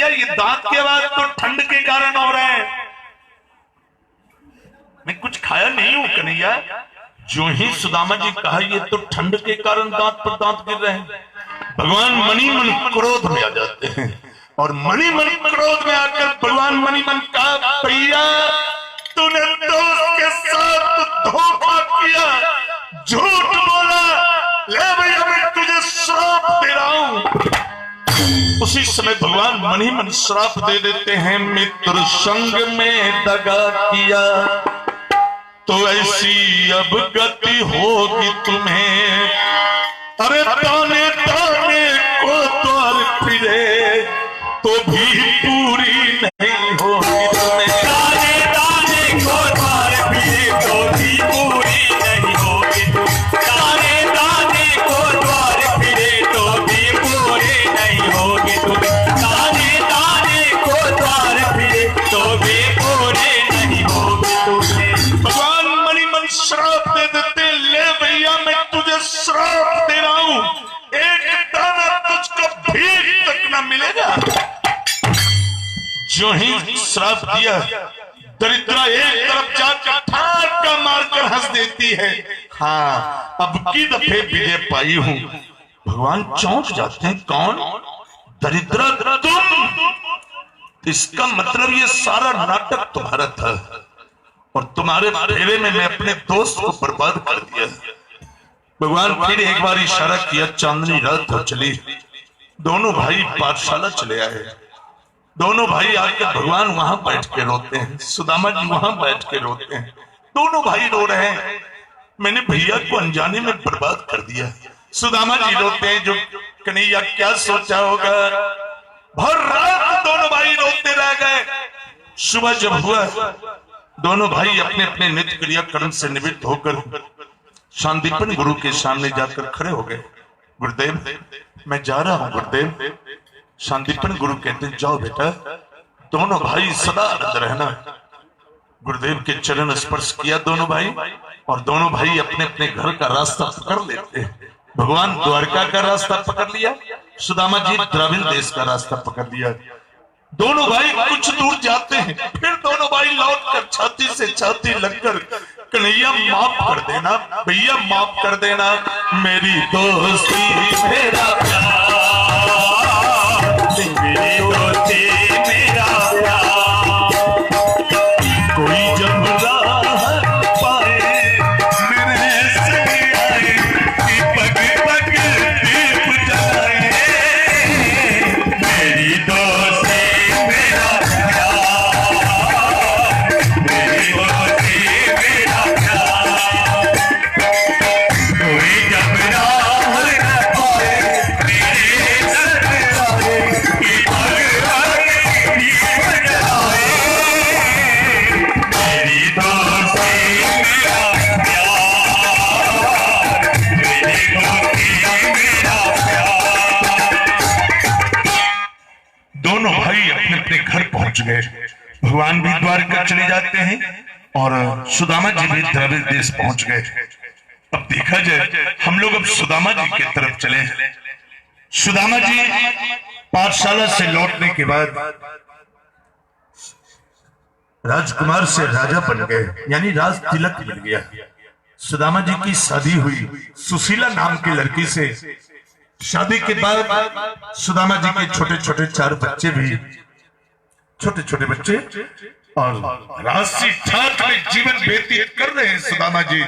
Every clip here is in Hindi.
कन्हैया ये दांत के आवाज तो ठंड के कारण हो रहे हैं। मैं कुछ खाया नहीं हूं कन्हैया। जो ही सुदामा जी कहा ये तो ठंड के कारण दांत पर दांत गिर रहे हैं, भगवान मणि मन क्रोध में आ जाते हैं और मणि मन क्रोध में आकर भगवान मणि मन कहा, भैया तूने दोस्त के साथ धोखा किया, झूठ बोला, ले भैया मैं तुझे श्राप दे रहा हूं। उसी समय भगवान मणि मन श्राप दे देते हैं, मित्र संग में दगा किया तो ऐसी अब गति होगी तुम्हें। अरे ताने ताने को द्वार फिरे तो भी पूरी नहीं होगी तुम्हें। ताने ताने को द्वार फिरे तो भी पूरी नहीं होगी तुम्हें। ताने ताने को द्वार फिरे तो भी पूरी नहीं होगी तुम्हें। ताने ताने को द्वार फिरे तो भी पूरी नहीं होगी तुम्हें। भगवान मणि मन श्राप दे देते, ले भैया मैं तुझे श्राप दे रहा हूं, एक दाना तुझको भीख तक न मिलेगा। जो ही श्राप दिया, दरिद्रा एक तरफ जाकर ठाका मारकर हंस देती है, हाँ अब की दफे विजय पाई हूं। भगवान चौंक जाते हैं, कौन? दरिद्रा तुम? इसका मतलब ये सारा नाटक तुम्हारा था और तुम्हारे फेरे में मैं अपने दोस्त को बर्बाद कर दिया। भगवान फिर एक बार इशारा किया, चांदनी रात हो चली, दोनों भाई पाठशाला चले आए। दोनों भाई आकर भगवान वहां बैठ के रोते हैं, सुदामा जी वहां बैठ के रोते हैं। दोनों भाई रो रहे हैं, मैंने भैया को अनजाने में बर्बाद कर दिया। सुदामा जी रोते हैं, जो कन्हैया क्या सोचा होगा। भर रात दोनों भाई रोते रह गए। सुबह जब हुआ, दोनों भाई अपने अपने नित्य क्रिया कर्म से निवृत्त होकर शांतिपन गुरु के सामने जाकर खड़े हो गए। गुरुदेव मैं जा रहा हूं गुरुदेव। शांतिपन गुरु कहते हैं, जाओ बेटा, दोनों भाई सदा आनंद रहना। गुरुदेव के चरण स्पर्श किया दोनों भाई, और दोनों भाई अपने अपने घर का रास्ता पकड़ लेते हैं। भगवान द्वारका का रास्ता पकड़ लिया, सुदामा जी द्रविड़ देश का रास्ता पकड़ लिया। दोनों भाई कुछ दूर जाते हैं, फिर दोनों भाई लौटकर छाती से छाती लगकर, कन्हैया माफ कर देना भैया, माफ कर देना, मेरी दोस्ती मेरा प्यार, मेरी दोस्ती मेरा प्यार, कोई जब राह पाए मेरे संग आए, कि पग पग दीप जलाए, मेरी दोस्ती मेरा प्यार, मेरी दोस्ती मेरा प्यार, कोई जब राह न पाए मेरे संग आए, कि पग पग दीप जलाए, मेरी दोस्ती मेरा प्यार, मेरी दोस्ती मेरा प्यार। दोनों भाई अपने अपने घर पहुंच गए। भगवान भी द्वारका चले जाते हैं और सुदामा जी भी द्रविड़ देश पहुंच गए। अब देखा जाए, हम लोग अब सुदामा जी की तरफ चले। सुदामा जी पाठशाला से लौटने के बाद राजकुमार से राजा बन गए, यानी राज तिलक मिल गया। सुदामा जी की शादी हुई सुशीला नाम की लड़की से। शादी के बाद सुदामा जी के छोटे छोटे 4 बच्चे भी, छोटे छोटे बच्चे, और राशि ठाठ में जीवन व्यतीत कर रहे हैं सुदामा जी।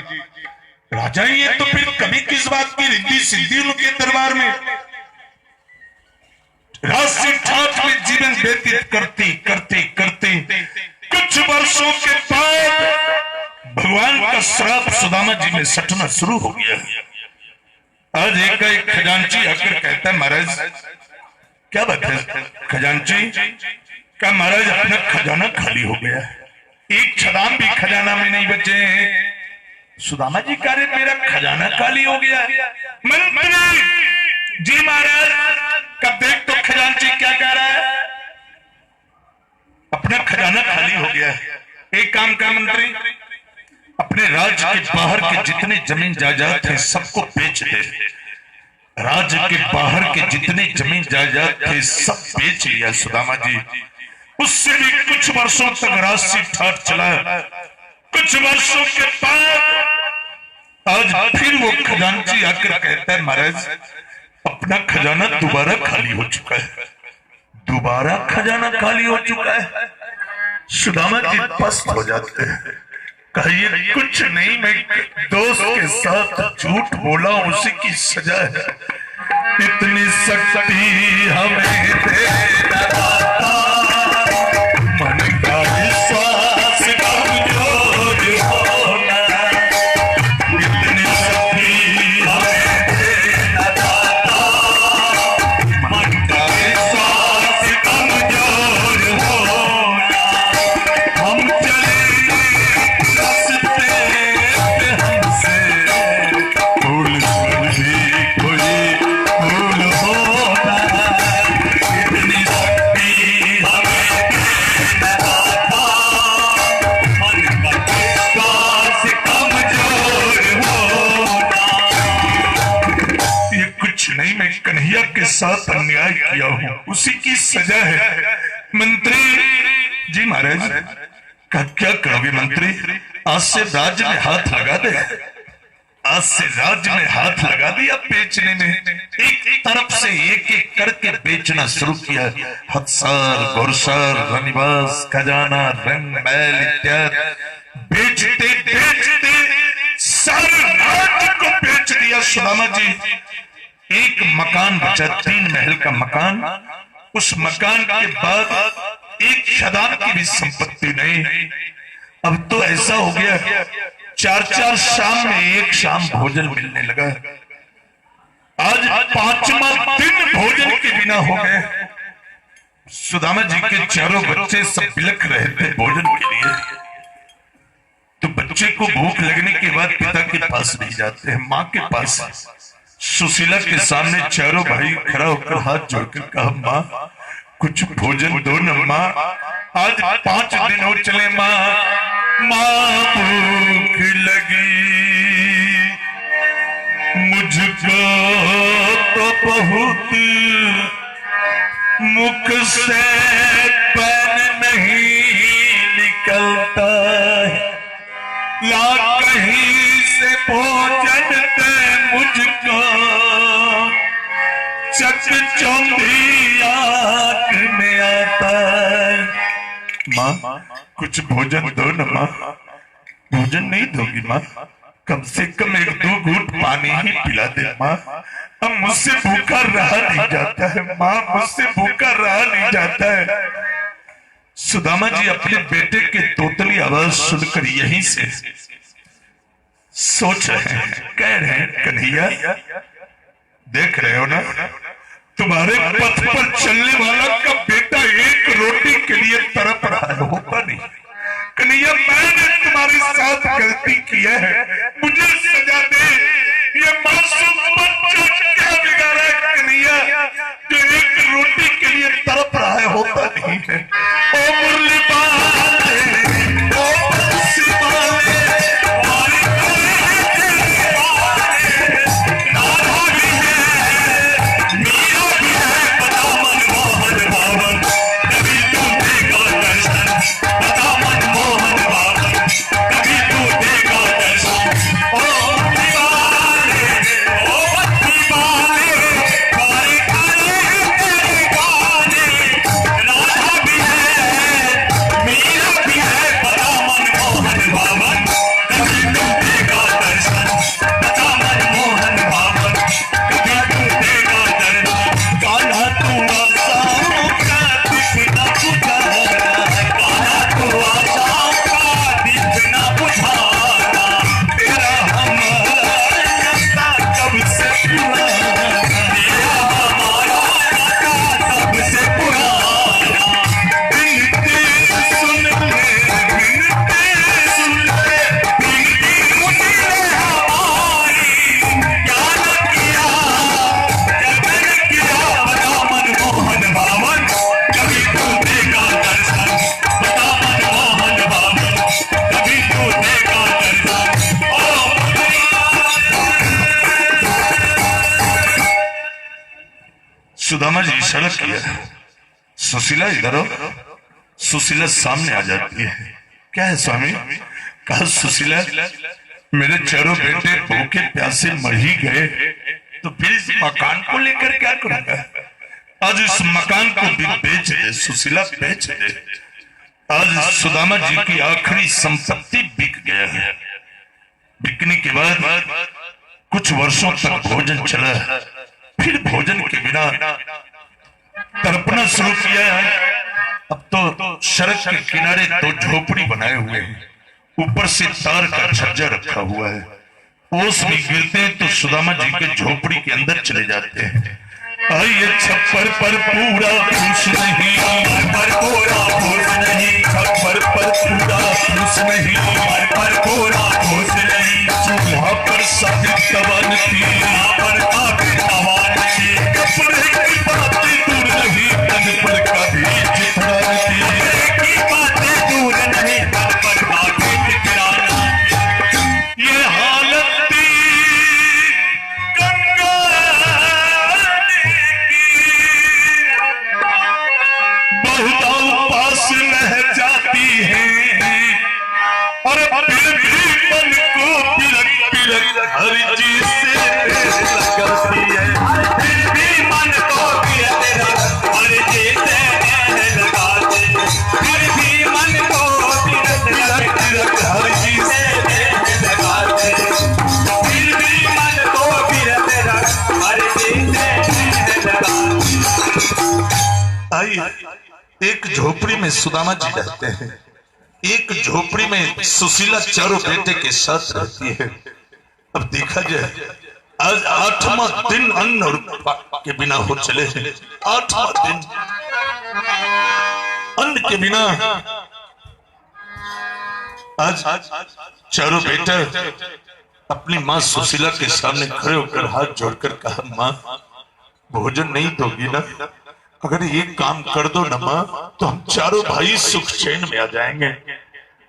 राजा ही है तो फिर कभी किस बात की रिद्धि सिद्धि उनके दरबार में। राशि ठाठ में जीवन व्यतीत करते करते करते कुछ वर्षों के बाद भगवान का श्राप सुदामा जी में सटना शुरू हो गया। आज एक खजांची आकर कहता है, महाराज क्या बात है? खजांची का महाराज अपना खजाना खाली हो गया, एक छदाम भी खजाना में नहीं बचे। सुदामा जी कह रहे मेरा खजाना खाली हो गया। मंत्री जी महाराज कब देख तो खजांची क्या कह रहा है, अपना खजाना खाली हो गया। एक काम का मंत्री, अपने राज्य के बाहर के जितने जमीन जायदाद थे सबको बेच दे, राज्य के बाहर के जितने जमीन जायदाद थे सब बेच लिया सुदामा जी। उससे भी कुछ वर्षों तक राशि ठाट चला। कुछ वर्षों के बाद आज फिर वो खजांची आकर कहता है महाराज अपना खजाना दोबारा खाली हो चुका है। दोबारा खजाना खाली हो चुका है। सुदामा जी पस्त हो जाते हैं। कहिए कुछ नहीं, मैं दोस्त के साथ झूठ बोला उसी की सजा है। इतनी शक्ति हमें दे दाता, मन का विश्वास कमजोर होना। इतनी शक्ति हमें दे दाता, मन का विश्वास कमजोर होना। हम चले कन्हैया के साथ अन्याय किया हूं, उसी की सजा है। मंत्री जी महाराज का क्या करोगे मंत्री? आज से राज्य में हाथ लगा दे। आज से राज्य में हाथ लगा दिया बेचने में। एक तरफ से एक एक करके बेचना शुरू किया। हथसार, घुड़सार, रनिवास, खजाना, रंग महल इत्यादि बेचते बेचते सारे राज्य को बेच दिया सुदामा जी। एक मकान बचा, 3 महल का मकान। उस मकान के बाद एक खदान की भी संपत्ति नहीं। अब तो ऐसा हो गया 4-4 शाम में एक शाम भोजन मिलने लगा। आज 5वां दिन भोजन के बिना हो गए। सुदामा जी के चारों बच्चे सब बिलख रहे थे भोजन के लिए। तो बच्चे को भूख लगने के बाद पिता के पास नहीं जाते हैं, माँ के पास। सुशीला के सामने चारों भाई खड़ा होकर हाथ जोड़कर कहा माँ कुछ भोजन दो न माँ, आज 5 दिन हो चले माँ, माँ भूख लगी मुझको तो बहुत, मुख से पैन नहीं निकलता है, ला कहीं से भोजन दे मुझको, चकचौंधी आंख में आता है। माँ कुछ भोजन दो न माँ। भोजन नहीं दोगी माँ? कम से कम 1-2 घूंट पानी ही पिला दे माँ। अब मुझसे भूखा रहा नहीं जाता है माँ, मुझसे भूखा रहा नहीं जाता है। सुदामा जी अपने बेटे के तोतली आवाज सुनकर यहीं से सोच रहे हैं, कह रहे हैं कन्हैया देख रहे हो ना, तुम्हारे पथ पर चलने वाला का बेटा एक रोटी के लिए तड़प रहा है, होगा नहीं। कन्हैया मैंने तुम्हारे साथ गलती की है, मुझे सजा दे। ये मासूम बच्चा क्या बिगाड़ा है कन्हैया, जो एक रोटी के लिए तड़प रहा है, होता नहीं है। ओ मुरली बाले, ओ बंसी बाले, मेरा इशारा किया, सुशीला इधर आओ। सुशीला सामने आ जाती है। क्या है स्वामी? कहा सुशीला, मेरे चारों बेटे भूखे प्यासे मर ही गए, तो फिर इस मकान को लेकर क्या करूंगा? आज इस मकान को भी बेच दे सुशीला, बेच दे। आज सुदामा जी की आखिरी संपत्ति बिक गया है। बिकने के बाद कुछ वर्षों तक भोजन चला, फिर भोजन के बिना तड़पना शुरू किया है। अब तो सड़क के किनारे दो झोपड़ी बनाए हुए हैं, ऊपर से तार का छज्जा रखा हुआ है। ओस भी गिरते हैं तो सुदामा जी के झोपड़ी के अंदर चले जाते हैं। आइए छप्पर पर पूरा फूस नहीं, पर पूरा फूस नहीं, छप्पर पर पूरा फूस नहीं, पर पूरा फूस नहीं। चूल्हा पर साबित तवान थी, पर साबित तवान थी। कपड़े की बातें दूर नहीं, तन पर कभी चितरा थी। कपड़े की बातें दूर नहीं, तन पर कभी चितरा थी। ये हालत थी पास रह जाती है, और फिर भी मन को पिलक पिलक हर चीज से लगाती है। फिर भी मन को पिलक हर चीज से लगाती है। फिर भी मन को पिलक पिलक हर चीज से लगाती है। फिर भी मन को पिलक हर चीज से लगाती है। आइए, एक झोपड़ी में सुदामा जी रहते हैं, एक झोपड़ी में सुशीला चारों बेटे के साथ रहती है। अब देखा जाए, आज 8वां दिन अन्न और के बिना हो चले हैं। 8वां दिन अन्न के बिना। आज चारों बेटे अपनी माँ सुशीला के सामने खड़े होकर हाथ जोड़कर कहा, माँ भोजन नहीं दोगी ना? अगर ये काम कर दो ना माँ, तो हम चारों भाई सुख चैन में आ जाएंगे।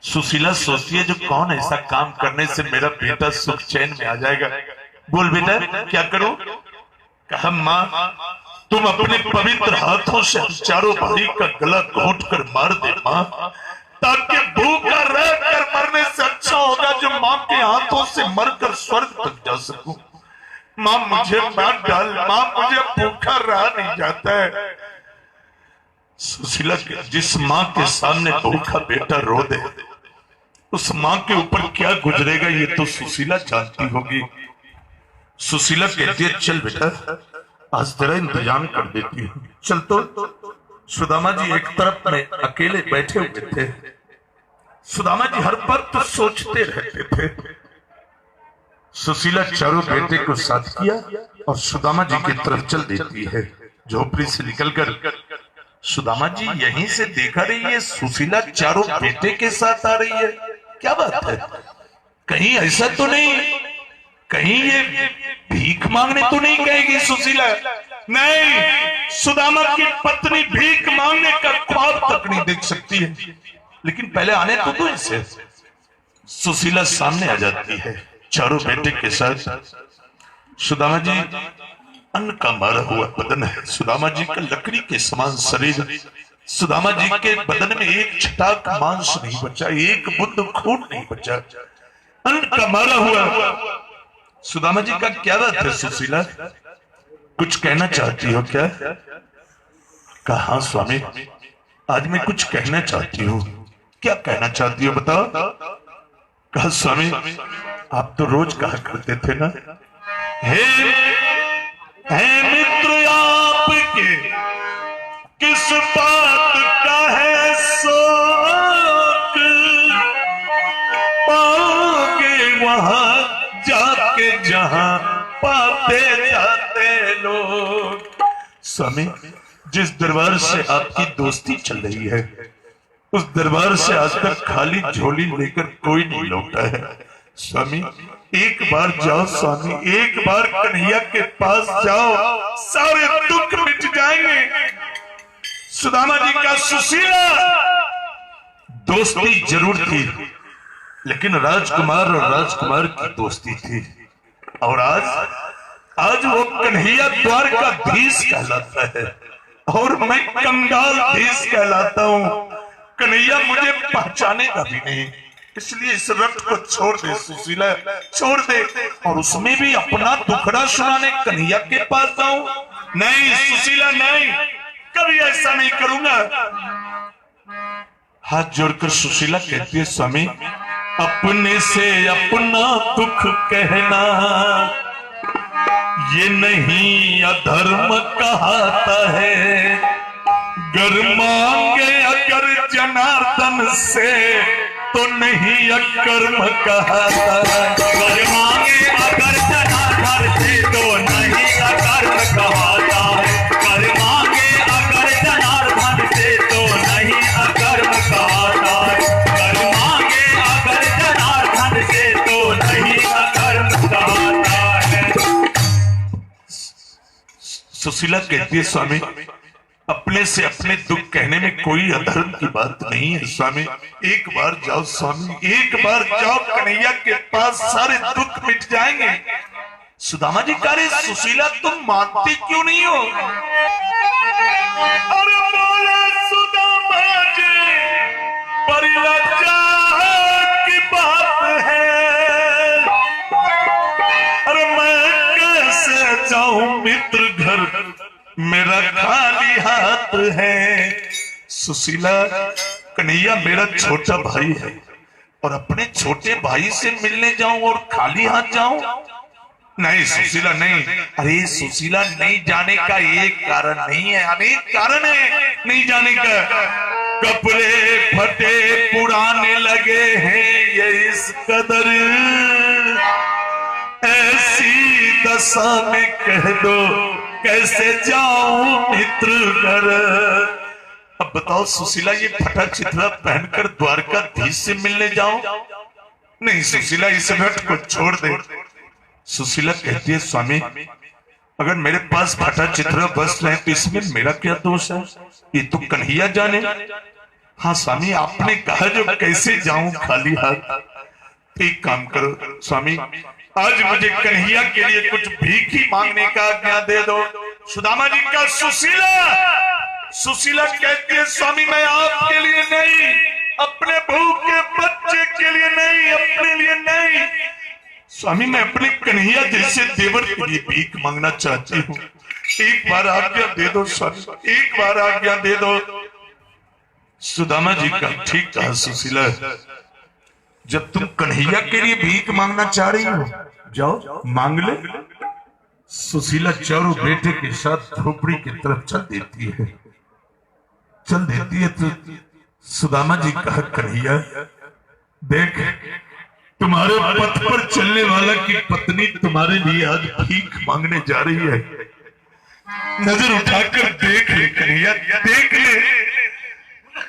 सुशीला सोचती है, जो कौन ऐसा काम करने से मेरा बेटा सुख चैन में आ जाएगा? बोल बेटा क्या करो? कहा, माँ तुम अपने पवित्र हाथों से हम चारों भाई का गला घोट कर मार दे माँ, ताकि भूखा रह कर मरने से अच्छा होगा जो माँ के हाथों से मरकर स्वर्ग तक जा सकूं। माँ मुझे मार डाल, माँ मुझे भूखा रहा नहीं जाता है। सुशीला जिस माँ के सामने भूखा बेटा रो दे, उस माँ के ऊपर क्या गुजरेगा ये तो सुशीला जानती होगी। सुशीला कहती है, चल बेटा आज तेरा इंतजाम कर देती हूँ। चल। तो सुदामा जी एक तरफ में अकेले बैठे हुए थे। सुदामा जी हर वक्त तो सोचते रहते थे। सुशीला चारों बेटे को साथ किया और सुदामा जी की तरफ चल देती है। झोपड़ी से निकलकर सुदामा जी यहीं से देखा रही है, सुशीला चारों बेटे के साथ आ रही है। क्या बात है? कहीं ऐसा तो नहीं, कहीं ये भीख मांगने तो नहीं कहेगी सुशीला? नहीं, सुदामा की पत्नी भीख मांगने का ख्वाब तक नहीं देख सकती है। लेकिन पहले आने तो दो इसे। सुशीला सामने आ जाती है चारों बेटे के साथ। सुदामा जी अन्न का मारा हुआ बदन है, सुदामा जी का लकड़ी के समान शरीर, सुदामा जी के बदन में एक छटाक मांस नहीं बचा, एक बूंद खून नहीं बचा, अन्न का मारा हुआ। सुदामा जी का क्या बात है सुशीला? कुछ कहना चाहती हो क्या? कहा, हाँ स्वामी आज मैं कुछ कहना चाहती हूँ। क्या कहना चाहती हो बताओ? कहा, स्वामी आप तो रोज कहा करते थे ना, हे मित्र आपके किस बात का है शौक, पाओगे वहां जाके जहां पाते जाते लोग। स्वामी जिस दरबार से आपकी दोस्ती चल रही है, उस दरबार से आज तक खाली झोली लेकर कोई नहीं लौटा है। स्वामी एक बार जाओ, स्वामी एक बार कन्हैया के पास जाओ, सारे दुख मिट जाएंगे। सुदामा जी का सुशीला दोस्ती जरूर थी, लेकिन राजकुमार और राजकुमार की दोस्ती थी। और आज वो कन्हैया द्वार का धीश कहलाता है। और मैं कंगाल देश कहलाता हूँ। कन्हैया मुझे पहचानेगा भी नहीं, इसलिए इस रथ को छोड़ दे सुशीला, छोड़ दे। और उसमें भी अपना दुखड़ा सुनाने कन्हैया के पास जाऊं? नहीं सुशीला नहीं, कभी ऐसा नहीं करूंगा। हाथ जोड़कर सुशीला कहती है स्वामी, अपने से अपना दुख कहना ये नहीं अधर्म कहता है। गर मांगे अगर जनार्दन से तो नहीं अकर्म कहता है। गर मांगे अगर जनार्दन से तो नहीं अकर्म कहता है। गर मांगे अगर जनार्दन से तो नहीं अकर्म कहता है। गर मांगे अगर जनार्दन से तो नहीं अकर्म कहता है। सुशीला कहती है स्वामी, अपने से अपने दुख कहने में कोई अधर्म की बात नहीं है स्वामी। एक बार जाओ स्वामी, एक बार जाओ, कन्हैया के पास सारे दुख मिट जाएंगे। सुदामा जी कह रहे, सुशीला तुम मानती क्यों नहीं हो? अरे बोले सुदामा जी, परिलज्जा की बात है। अरे मैं कैसे जाऊं मित्र घर, मेरा खाली हाथ है। सुशीला, कन्हैया मेरा छोटा भाई है और अपने छोटे भाई से मिलने जाऊं और खाली हाथ जाऊं? नहीं सुशीला नहीं। अरे सुशीला, नहीं जाने का एक कारण नहीं है, अनेक कारण है नहीं जाने का। कपड़े फटे पुराने लगे हैं ये इस कदर, ऐसी दशा में कह दो कैसे जाऊं मित्र घर। अब बताओ सुशीला, ये फटा चिथड़ा पहनकर द्वारकाधीश से मिलने जाऊं? नहीं सुशीला, इस रथ को छोड़ दे। सुशीला कहती है स्वामी, अगर मेरे पास फटा चिथड़ा वस्त्र है तो इसमें मेरा क्या दोष है? ये तो कन्हैया जाने। हाँ स्वामी, आपने कहा जो कैसे जाऊं खाली हाथ। एक काम करो स्वामी, आज मुझे कन्हैया के लिए कुछ भीख ही मांगने का आज्ञा दे दो। सुदामा जी का सुशीला कहती है स्वामी, मैं आपके लिए नहीं, अपने भूखे बच्चे के लिए नहीं, अपने लिए नहीं स्वामी, मैं अपने कन्हैया जैसे देवर के लिए भीख मांगना चाहती हूँ। एक बार आज्ञा दे दो स्वामी, एक बार आज्ञा दे दो। सुदामा जी का ठीक कहा सुशीला, जब तुम कन्हैया के लिए भीख मांगना चाह रही हो, जाओ मांग ले। सुशीला चारों बेटे के साथ झोपड़ी की तरफ चल देती है। तो सुदामा जी कहा, कन्हैया देख, तुम्हारे पथ पर चलने वाला की पत्नी तुम्हारे लिए आज भीख मांगने जा रही है। नजर उठाकर देख ले कन्हैया, देख ले।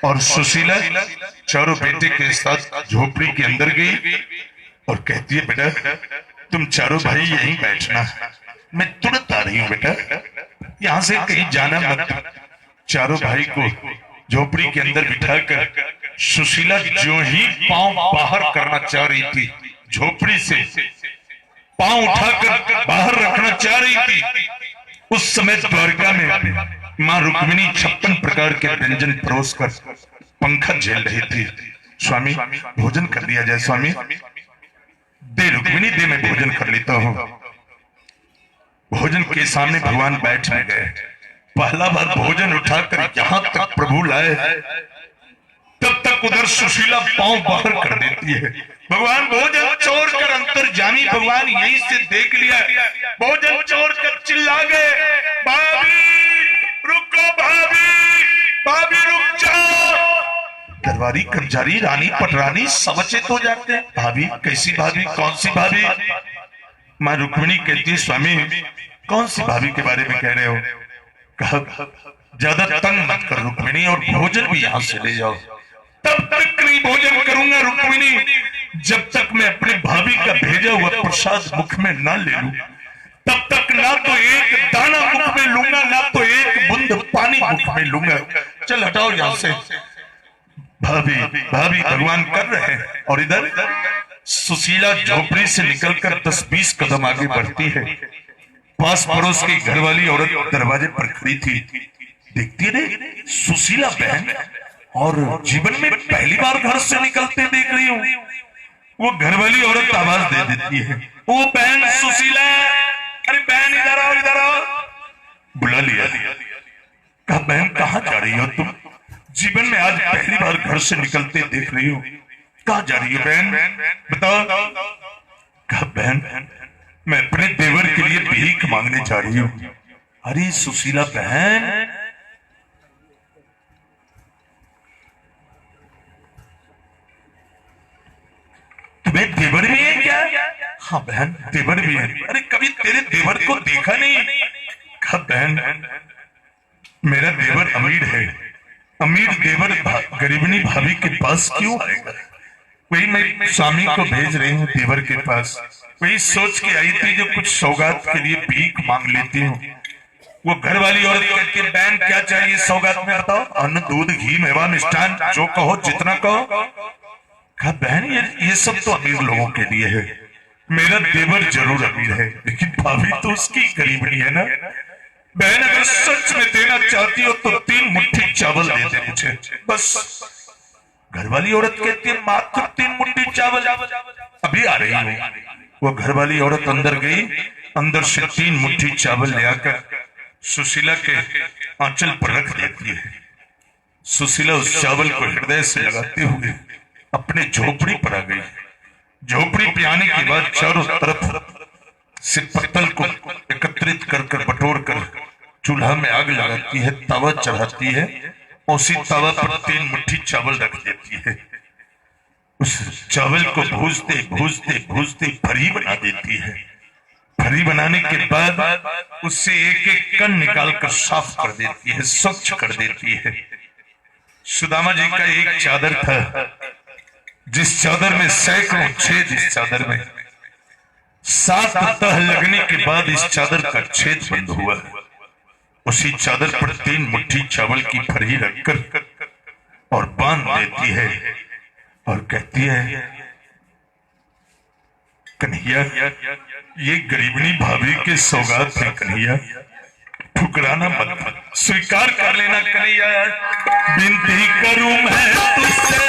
और सुशीला चारों बेटे के साथ झोपड़ी के अंदर गई और कहती है, बेटा तुम चारों भाई यहीं बैठना, मैं तुरंत आ रही हूं बेटा, यहां से कहीं जाना मत। चारों भाई को झोपड़ी के अंदर बिठाकर सुशीला जो ही पांव बाहर करना चाह रही थी, झोपड़ी से पांव उठाकर बाहर रखना चाह रही थी, उस समय द्वारका में मां रुक्मिणी 56 प्रकार के व्यंजन परोस कर पंखा झेल रही थी। स्वामी भोजन कर लिया जाए स्वामी। दे रुक्मिणी दे, मैं भोजन कर लेता हूँ। भोजन के सामने भगवान बैठ गए। पहला बार भोजन उठाकर यहां तक प्रभु लाए, तब तक उधर सुशीला पांव बाहर कर देती है। भगवान भोजन छोड़ कर अंतर्यामी भगवान यहीं से देख लिया, भोजन छोड़ कर चिल्ला गए, भाभी रुको, भाभी रुक जाओ। दरबारी कंजारी रानी पटरानी सब अचेत हो जाते हैं। भाभी कैसी भाभी, कौन सी भाभी? मां रुक्मिणी कहती है, स्वामी कौन सी भाभी के बारे में कह रहे हो? कहा ज्यादा तंग मत कर रुक्मिणी, और भोजन भी यहां से ले जाओ। तब तक नहीं भोजन करूंगा रुक्मिणी जब तक मैं अपने भाभी का भेजा हुआ प्रसाद मुख में न ले लूं। तब तक ना तो एक दाना मुख में लूंगा, ना तो एक बूंद पानी मुख में लूंगा। चल हटाओ यहां से। भाभी भाभी भगवान कर रहे हैं। और इधर सुशीला झोपड़ी से निकलकर 10-20 कदम आगे बढ़ती है। पास पड़ोस की घरवाली औरत दरवाजे पर खड़ी थी। देखती रे सुशीला बहन, और जीवन में पहली बार घर से निकलते देख रही हूँ। वो घरवाली औरत आवाज दे देती है, वो बहन सुशीला, अरे बहन इधर आओ इधर आओ। बुला लिया, कहा बहन कहाँ जा रही हो तुम? जीवन में आज पहली बार घर से निकलते देख रही हो, कहाँ जा रही हो बहन बताओ? कहा बहन मैं अपने देवर के लिए भीख मांगने जा रही हूँ। अरे सुशीला बहन, तुम्हें देवर भी है क्या? हाँ बहन देवर भी है। अरे कभी तेरे देवर को देखा नहीं? कहा बहन मेरा देवर अमीर है, अमीर देवर गरीबनी भाभी के पास क्यों आएगा? वही मैं स्वामी को भेज रही हूँ देवर के पास, वही सोच के आई थी जो कुछ सौगात के लिए भीख मांग लेती हूँ। वो घर वाली औरत कहती है बहन क्या चाहिए सौगात में बताओ? अन्न दूध घी मेवा मिष्ठान जो कहो जितना कहो। कहा बहन ये सब तो अमीर लोगों के लिए है, मेरा देवर जरूर अमीर है लेकिन भाभी तो उसकी गरीबनी है ना। बहन अगर सच में देना चाहती हो तो 3 मुट्ठी चावल दे दे मुझे बस। घरवाली औरत कहती है मात्र 3 मुट्ठी चावल, अभी आ रही हूँ। वो घरवाली औरत अंदर गई, अंदर से 3 मुट्ठी चावल ले आकर सुशीला के आंचल पर रख देती है। सुशीला उस चावल को हृदय से लगाते हुए अपने झोपड़ी पर आ गई। झोपड़ी पे आने के बाद चारों तरफ से पत्तल को एकत्रित कर बटोर कर चूल्हा में आग लगाती है, तवा चढ़ाती है, उसी तवा पर 3 मुट्ठी चावल रख देती है। उस चावल को भूजते भूजते भूजते भरी बना देती है। भरी बनाने के बाद उससे एक एक कण निकालकर साफ कर देती है, स्वच्छ कर देती है। सुदामा जी का एक चादर था जिस चादर में सैकड़ों छेद, इस चादर में 7 तह लगने के बाद इस चादर का छेद बंद हुआ। उसी चादर पर 3 मुट्ठी चावल की फरी रखकर और बांध देती है और कहती है कन्हैया ये गरीबनी भाभी के सौगात है कन्हैया, ठुकराना मत, स्वीकार कर लेना कन्हैया। विनती करूं मैं तुझसे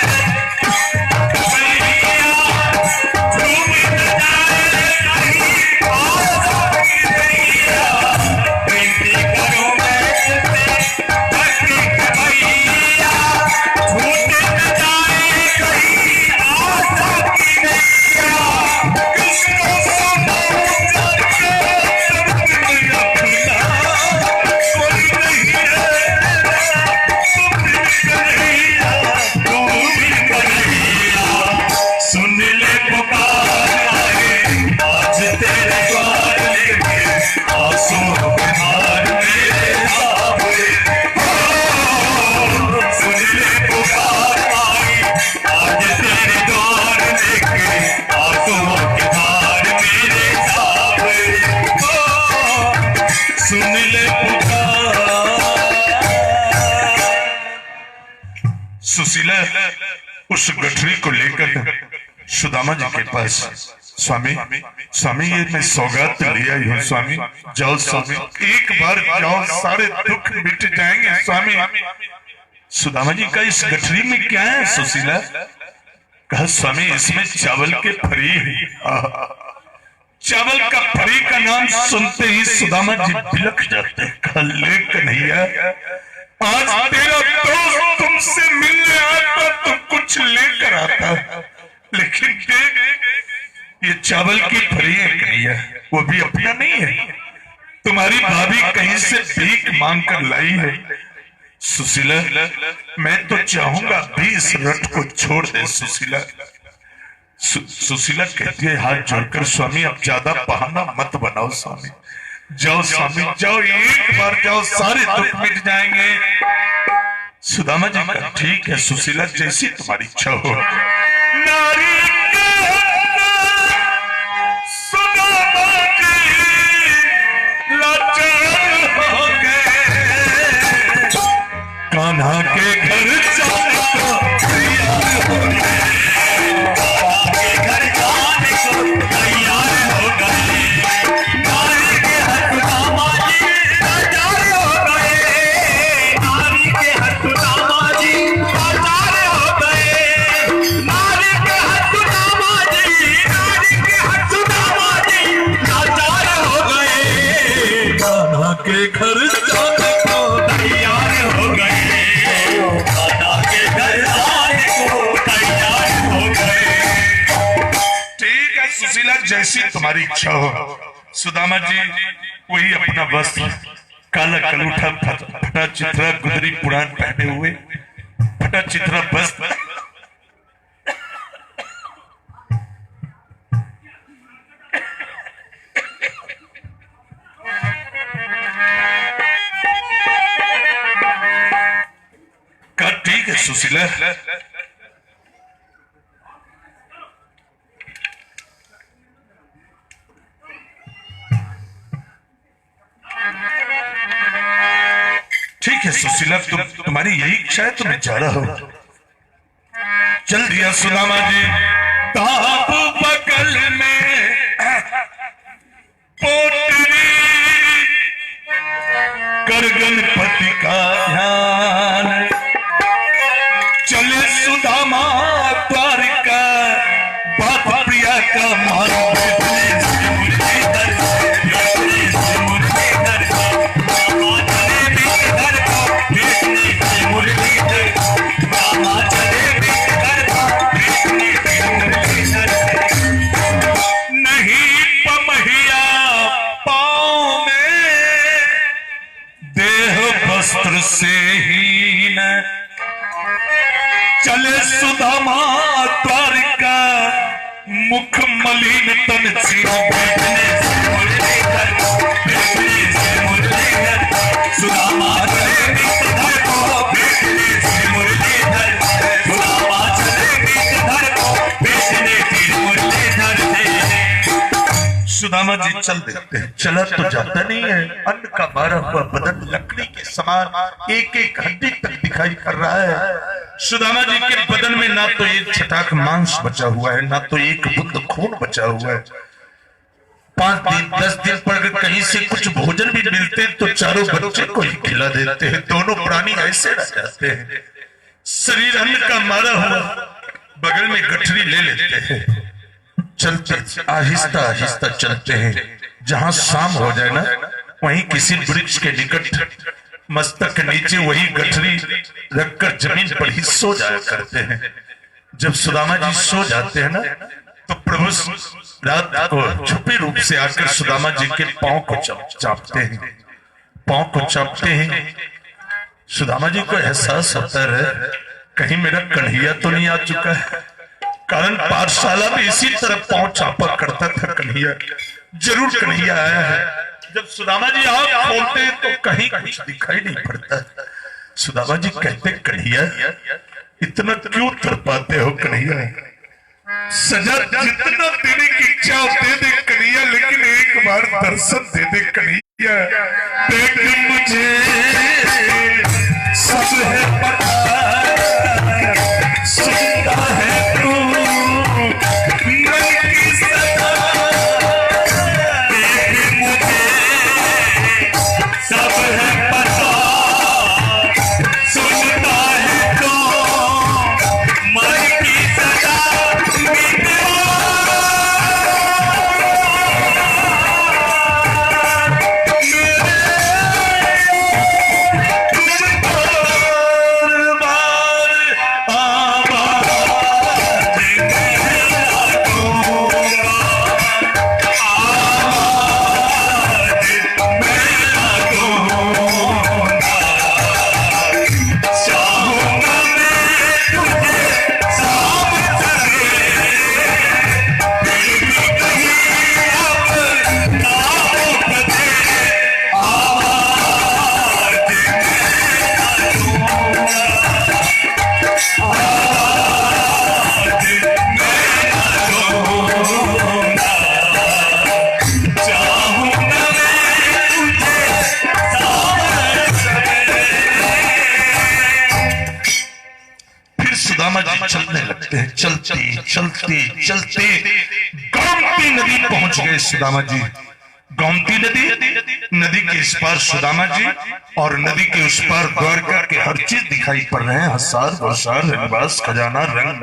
सुशीला उस गठरी को लेकर सुदामा जी के पास, स्वामी स्वामी ये मैं सौगात ले आई हूँ स्वामी, जाओ स्वामी एक बार जाओ सारे दुख मिट जाएंगे स्वामी। सुदामा जी का इस गठरी में क्या है सुशीला? कहा स्वामी इसमें चावल के फरी है। चावल का फरी का नाम सुनते ही सुदामा जी बिलख जाते हैं। कहा ले कन्हैया आज तेरा दोस्त तुमसे मिलने आता तो कुछ लेकर आता, लेकिन देख ये चावल की फरी है कन्हैया, वो भी अपना नहीं है, तुम्हारी भाभी कहीं से भीख मांग कर लाई है। सुशीला मैं तो चाहूंगा भी इस रट को छोड़ दे सुशीला। सुशीला कहती है हाथ जोड़कर स्वामी अब ज्यादा बहाना मत बनाओ स्वामी, जाओ स्वामी जाओ, एक बार जाओ सारे दुख मिट जाएंगे। सुदामा जी का ठीक है सुशीला जैसी तुम्हारी इच्छा हो। नारी सुदामा जी लाचार हो गए, कान्हा के घर जाने को तैयार हो गए, घर जाने को तैयार हो गए। नारी के हक सुदामा जी लाचार हो गए, के घर जाने को तैयार हो गए, दादा के घर आने को तैयार हो गए। ठीक है सुशीला, जैसी तुम्हारी इच्छा हो। सुदामा जी वही अपना वस्त्र काला कलूठा फटा चित्रा गुदरी पुराण पहने हुए, फटा चित्रा वस्त्र का। ठीक है सुशीला, ठीक है सुशीला, तुम्हारी यही इच्छा है तो मैं जा रहा हूं। चल दिया सुदामा जी। ताप बगल में पोटरी कर गणपति का ध्यान, चले सुदामा द्वारिका बात प्रिया का मारो वस्त्र से ही न चले सुदामा द्वारिका, मुख मलिन तन से सुदामा चले धर को बेचने से मुरलीधर, सुदामा चले धर को बेचने से मुरलीधर से। सुदामा जी चल देते हैं, चला तो जाता नहीं है। अन्न का मारा हुआ बदन लकड़ी के समान एक एक हड्डी तक दिखाई कर रहा है। सुदामा जी के बदन में ना तो एक छटाक मांस बचा हुआ है, ना तो एक बूंद खून बचा हुआ है। 5 दिन 10 दिन पर अगर कहीं से कुछ भोजन भी मिलते तो चारों बच्चे को ही खिला देते हैं। दोनों प्राणी ऐसे रह जाते हैं, शरीर अन्न का मारा हुआ, बगल में गठरी ले लेते हैं। चलते आहिस्ता आहिस्ता चलते हैं। जहां शाम हो जाए ना, वहीं किसी वृक्ष के निकट मस्तक के नीचे वही गठरी रखकर जमीन पर ही सो जाया करते हैं। जब सुदामा जी सो जाते हैं ना, तो प्रभु रात को छुपे रूप से आकर सुदामा जी के पांव को चापते हैं, पांव को चापते हैं। सुदामा जी को एहसास होता है कहीं मेरा कन्हैया तो नहीं आ चुका है, कारण पाठशाला में इसी तरह पांव चापा करता था कन्हैया। जरूर कन्हैया आया है। जब सुदामा जी आंख खोलते हैं तो कहीं कुछ दिखाई नहीं पड़ता। सुदामा जी कहते कन्हैया इतना क्यों तड़पाते हो कन्हैया, सजा जितना देने की इच्छा दे दे कन्हैया, लेकिन एक बार दर्शन दे दे कन्हैया। देख मुझे सब है पता, सुनता है तू मन की सदा। देख मुझे सब है पता, सुनता है तू मन की सदा। सुदामा जी चलने लगते हैं। चलते चलते चलते गोमती नदी पहुंच गए सुदामा जी। गोमती नदी, नदी के इस पार सुदामा जी और नदी के उस पार द्वारका के हर चीज दिखाई पड़ रहे हैं। हसार बसार रंगबाज खजाना रंग